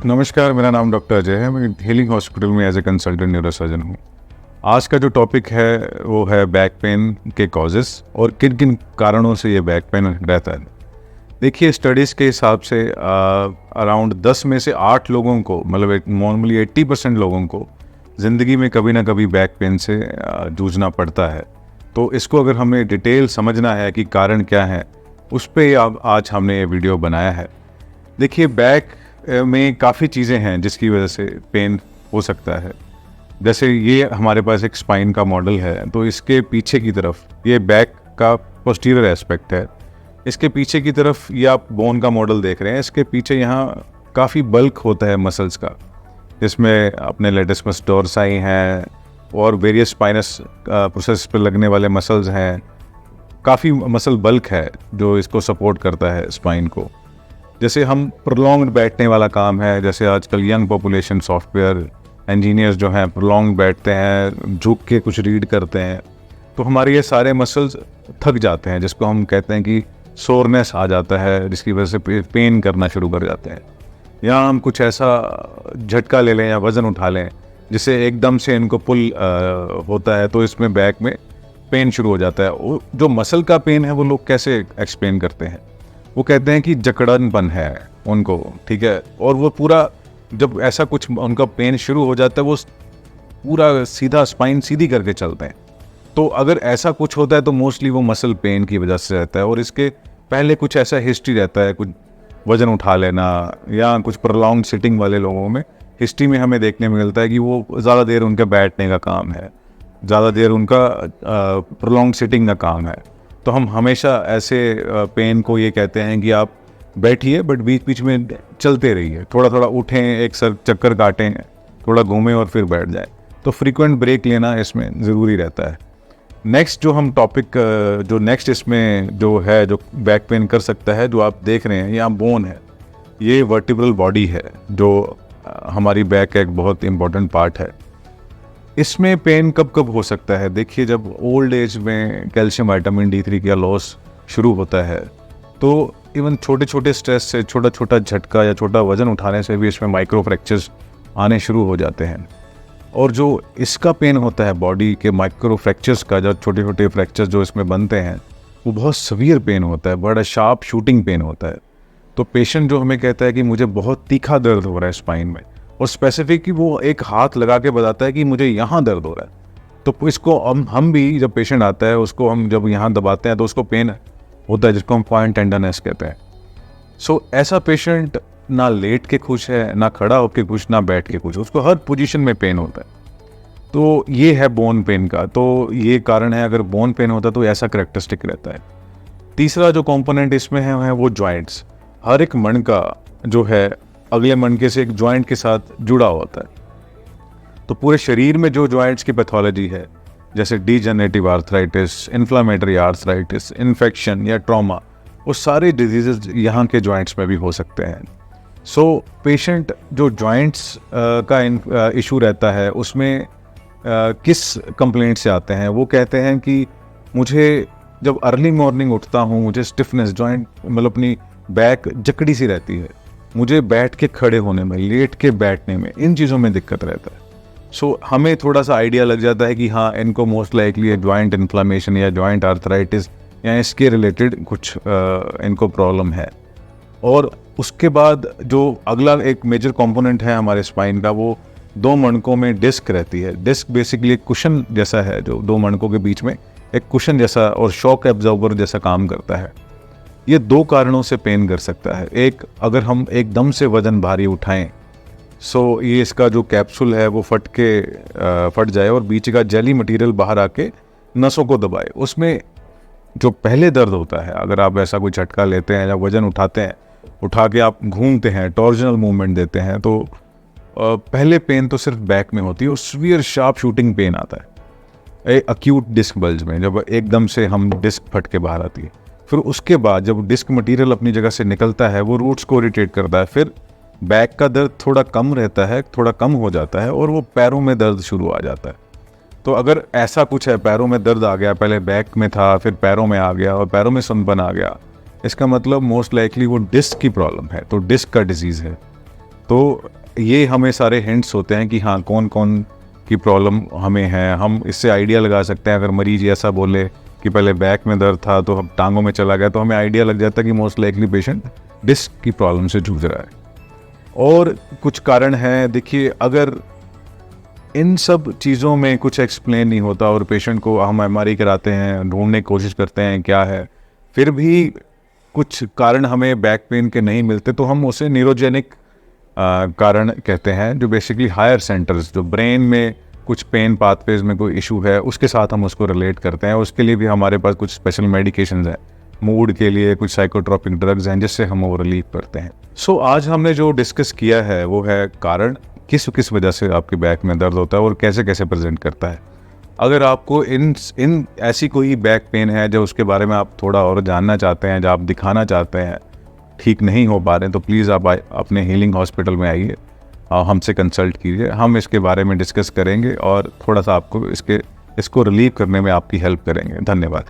नमस्कार, मेरा नाम डॉक्टर अजय है। मैं हीलिंग हॉस्पिटल में एज ए कंसल्टेंट न्यूरोसर्जन हूँ। आज का जो टॉपिक है वो है बैक पेन के कॉजेस और किन किन कारणों से ये बैक पेन रहता है। देखिए, स्टडीज़ के हिसाब से अराउंड 10 में से 8 लोगों को, मतलब नॉर्मली 80% लोगों को ज़िंदगी में कभी ना कभी बैक पेन से जूझना पड़ता है। तो इसको अगर हमें डिटेल समझना है कि कारण क्या है, उस पर आज हमने ये वीडियो बनाया है। देखिए, बैक में काफ़ी चीज़ें हैं जिसकी वजह से पेन हो सकता है। जैसे ये हमारे पास एक स्पाइन का मॉडल है, तो इसके पीछे की तरफ ये बैक का पोस्टीरियर एस्पेक्ट है। इसके पीछे की तरफ ये आप बोन का मॉडल देख रहे हैं। इसके पीछे यहाँ काफ़ी बल्क होता है मसल्स का, जिसमें अपने लेटिस्मस डोर्साई हैं और वेरियस स्पाइनस प्रोसेस पर लगने वाले मसल्स हैं। काफ़ी मसल बल्क है जो इसको सपोर्ट करता है स्पाइन को। जैसे हम प्रोलॉन्ग्ड बैठने वाला काम है, जैसे आजकल यंग पॉपुलेशन सॉफ्टवेयर इंजीनियर्स जो हैं प्रोलॉन्ग बैठते हैं, झुक के कुछ रीड करते हैं, तो हमारे ये सारे मसल्स थक जाते हैं, जिसको हम कहते हैं कि सोरनेस आ जाता है, जिसकी वजह से पेन करना शुरू कर जाते हैं। या हम कुछ ऐसा झटका ले लें या वज़न उठा लें जिससे एकदम से इनको पुल होता है, तो इसमें बैक में पेन शुरू हो जाता है। वो जो मसल का पेन है वो लोग कैसे एक्सप्लेन करते हैं, वो कहते हैं कि जकड़नपन है उनको, ठीक है। और वो पूरा जब ऐसा कुछ उनका पेन शुरू हो जाता है, वो पूरा सीधा स्पाइन सीधी करके चलते हैं। तो अगर ऐसा कुछ होता है तो मोस्टली वो मसल पेन की वजह से रहता है। और इसके पहले कुछ ऐसा हिस्ट्री रहता है, कुछ वज़न उठा लेना या कुछ प्रोलॉन्ग सिटिंग वाले लोगों में हिस्ट्री में हमें देखने में मिलता है कि वो ज़्यादा देर उनका बैठने का काम है, ज़्यादा देर उनका प्रोलॉन्ग सिटिंग का काम है। तो हम हमेशा ऐसे पेन को ये कहते हैं कि आप बैठिए बट बीच बीच में चलते रहिए, थोड़ा थोड़ा उठें, एक सर चक्कर काटें, थोड़ा घूमें और फिर बैठ जाएं। तो फ्रीक्वेंट ब्रेक लेना इसमें ज़रूरी रहता है। नेक्स्ट जो हम टॉपिक जो नेक्स्ट इसमें जो है, जो बैक पेन कर सकता है, जो आप देख रहे हैं यहाँ बोन है, ये वर्टिब्रल बॉडी है जो हमारी बैक का एक बहुत इम्पॉर्टेंट पार्ट है। इसमें पेन कब कब हो सकता है? देखिए, जब ओल्ड एज में कैल्शियम विटामिन D3 का लॉस शुरू होता है, तो इवन छोटे छोटे स्ट्रेस से, छोटा छोटा झटका या छोटा वज़न उठाने से भी इसमें माइक्रो फ्रैक्चर्स आने शुरू हो जाते हैं। और जो इसका पेन होता है बॉडी के माइक्रो फ्रैक्चर्स का, जो छोटे छोटे फ्रैक्चर्स जो इसमें बनते हैं, वो बहुत सवियर पेन होता है, बड़ा शार्प शूटिंग पेन होता है। तो पेशेंट जो हमें कहता है कि मुझे बहुत तीखा दर्द हो रहा है स्पाइन में, और स्पेसिफिक कि वो एक हाथ लगा के बताता है कि मुझे यहाँ दर्द हो रहा है। तो इसको हम भी जब पेशेंट आता है उसको हम जब यहाँ दबाते हैं तो उसको पेन होता है, जिसको हम पॉइंट टेंडरनेस कहते हैं। सो ऐसा पेशेंट ना लेट के खुश है, ना खड़ा होकर खुश, ना बैठ के खुश, उसको हर पोजीशन में पेन होता है। तो ये है बोन पेन का, तो ये कारण है। अगर बोन पेन होता है तो ऐसा करेक्टरिस्टिक रहता है। तीसरा जो कंपोनेंट इसमें है वो जॉइंट्स। हर एक मण का जो है अगले मणके से एक जॉइंट के साथ जुड़ा होता है। तो पूरे शरीर में जो जॉइंट्स की पैथोलॉजी है, जैसे degenerative arthritis, inflammatory arthritis, infection या ट्रॉमा, वो सारे डिजीजेज यहाँ के जॉइंट्स में भी हो सकते हैं। सो पेशेंट जो जॉइंट्स का इशू रहता है, उसमें किस कंप्लेंट से आते हैं? वो कहते हैं कि मुझे जब अर्ली मॉर्निंग उठता हूँ, मुझे स्टिफनेस, जॉइंट मतलब अपनी बैक जकड़ी सी रहती है, मुझे बैठ के खड़े होने में, लेट के बैठने में, इन चीज़ों में दिक्कत रहता है। सो हमें थोड़ा सा आइडिया लग जाता है कि हाँ, इनको मोस्ट लाइकली जॉइंट इन्फ्लामेशन या जॉइंट आर्थराइटिस या इसके रिलेटेड कुछ इनको प्रॉब्लम है। और उसके बाद जो अगला एक मेजर कंपोनेंट है हमारे स्पाइन का, वो 2 मणकों में डिस्क रहती है। डिस्क बेसिकली एक कुशन जैसा है, जो 2 मणकों के बीच में एक कुशन जैसा और शॉक एब्जॉर्बर जैसा काम करता है। ये 2 कारणों से पेन कर सकता है। एक, अगर हम एकदम से वज़न भारी उठाएं, सो ये इसका जो कैप्सूल है वो फट जाए और बीच का जेली मटेरियल बाहर आके नसों को दबाए। उसमें जो पहले दर्द होता है, अगर आप ऐसा कोई झटका लेते हैं या वज़न उठाते हैं, उठा के आप घूमते हैं, टॉर्जनल मूवमेंट देते हैं, तो पहले पेन तो सिर्फ बैक में होती है और सीवियर शार्प शूटिंग पेन आता है अक्यूट डिस्क बल्ज में, जब एकदम से हम डिस्क फट के बाहर आती है। फिर उसके बाद जब डिस्क मटेरियल अपनी जगह से निकलता है, वो रूट्स को इरिटेट करता है, फिर बैक का दर्द थोड़ा कम रहता है, थोड़ा कम हो जाता है और वो पैरों में दर्द शुरू आ जाता है। तो अगर ऐसा कुछ है, पैरों में दर्द आ गया, पहले बैक में था फिर पैरों में आ गया और पैरों में सुनपन आ गया, इसका मतलब मोस्ट लाइकली वो डिस्क की प्रॉब्लम है, तो डिस्क का डिजीज़ है। तो ये हमें सारे हिंट्स होते हैं कि हाँ कौन कौन की प्रॉब्लम हमें है। हम इससे आइडिया लगा सकते हैं। अगर मरीज ऐसा बोले कि पहले बैक में दर्द था तो अब टांगों में चला गया, तो हमें आइडिया लग जाता है कि मोस्ट लाइकली पेशेंट डिस्क की प्रॉब्लम से जूझ रहा है। और कुछ कारण हैं, देखिए अगर इन सब चीज़ों में कुछ एक्सप्लेन नहीं होता और पेशेंट को हम एमआरआई कराते हैं, ढूंढने की कोशिश करते हैं क्या है, फिर भी कुछ कारण हमें बैक पेन के नहीं मिलते, तो हम उसे न्यूरोजेनिक कारण कहते हैं, जो बेसिकली हायर सेंटर्स, जो ब्रेन में कुछ पेन पाथवेज में कोई इशू है उसके साथ हम उसको रिलेट करते हैं। उसके लिए भी हमारे पास कुछ स्पेशल मेडिकेशंस हैं, मूड के लिए कुछ साइकोट्रोपिक ड्रग्स हैं जिससे हम वो रिलीव करते हैं। सो आज हमने जो डिस्कस किया है वो है कारण, किस वजह से आपके बैक में दर्द होता है और कैसे कैसे प्रेजेंट करता है। अगर आपको इन ऐसी कोई बैक पेन है जो उसके बारे में आप थोड़ा और जानना चाहते हैं, जो आप दिखाना चाहते हैं, ठीक नहीं हो पा रहे हैं, तो प्लीज़ आप अपने हीलिंग हॉस्पिटल में आइए, हमसे कंसल्ट कीजिए। हम इसके बारे में डिस्कस करेंगे और थोड़ा सा आपको इसको रिलीव करने में आपकी हेल्प करेंगे। धन्यवाद।